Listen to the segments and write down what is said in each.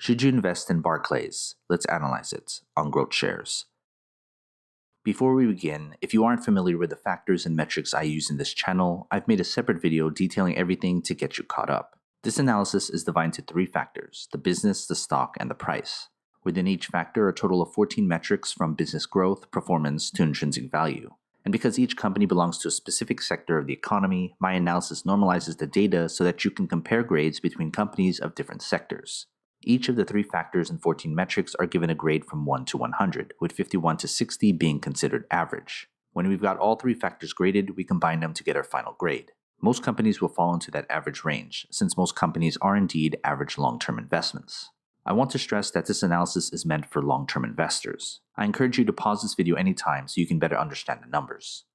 Should you invest in Barclays? Let's analyze it on GrowthShares. Before we begin, if you aren't familiar with the factors and metrics I use in this channel, I've made a separate video detailing everything to get you caught up. This analysis is divided into 3 factors: the business, the stock, and the price. Within each factor, a total of 14 metrics from business growth, performance, to intrinsic value. And because each company belongs to a specific sector of the economy, my analysis normalizes the data so that you can compare grades between companies of different sectors. Each of the 3 factors and 14 metrics are given a grade from 1 to 100, with 51 to 60 being considered average. When we've got all 3 factors graded, we combine them to get our final grade. Most companies will fall into that average range, since most companies are indeed average long-term investments. I want to stress that this analysis is meant for long-term investors. I encourage you to pause this video anytime so you can better understand the numbers.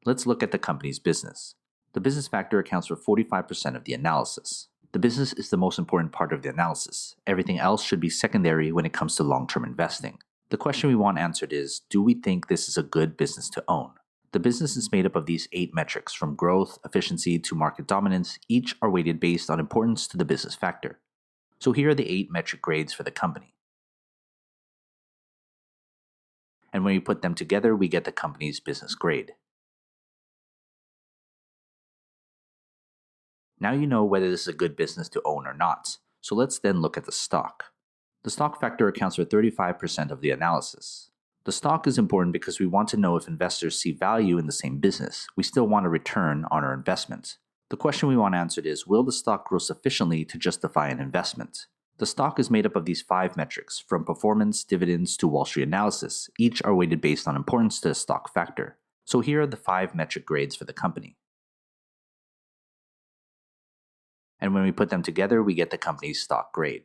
Let's look at the company's business. The business factor accounts for 45% of the analysis. The business is the most important part of the analysis. Everything else should be secondary when it comes to long-term investing. The question we want answered is, do we think this is a good business to own? The business is made up of these 8 metrics, from growth, efficiency, to market dominance. Each are weighted based on importance to the business factor. So here are the 8 metric grades for the company. And when we put them together, we get the company's business grade. Now you know whether this is a good business to own or not. So let's then look at the stock. The stock factor accounts for 35% of the analysis. The stock is important because we want to know if investors see value in the same business. We still want a return on our investment. The question we want answered is, will the stock grow sufficiently to justify an investment? The stock is made up of these 5 metrics, from performance, dividends, to Wall Street analysis. Each are weighted based on importance to the stock factor. So here are the 5 metric grades for the company. And when we put them together, we get the company's stock grade.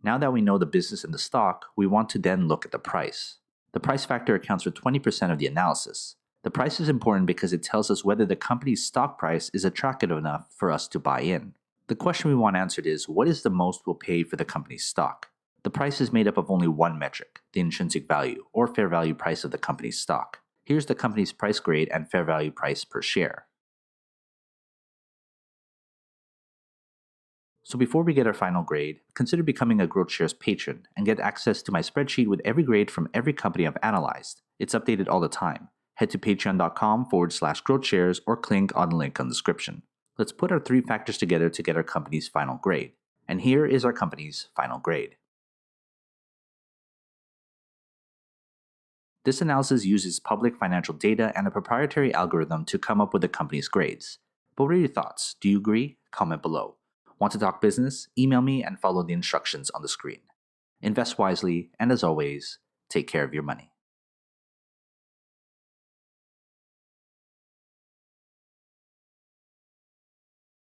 Now that we know the business and the stock, we want to then look at the price. The price factor accounts for 20% of the analysis. The price is important because it tells us whether the company's stock price is attractive enough for us to buy in. The question we want answered is, what is the most we'll pay for the company's stock? The price is made up of only one metric, the intrinsic value, or fair value price of the company's stock. Here's the company's price grade and fair value price per share. So before we get our final grade, consider becoming a GrowthShares patron and get access to my spreadsheet with every grade from every company I've analyzed. It's updated all the time. Head to patreon.com/GrowthShares or click on the link in the description. Let's put our 3 factors together to get our company's final grade. And here is our company's final grade. This analysis uses public financial data and a proprietary algorithm to come up with the company's grades. But what are your thoughts? Do you agree? Comment below. Want to talk business? Email me and follow the instructions on the screen. Invest wisely, and as always, take care of your money.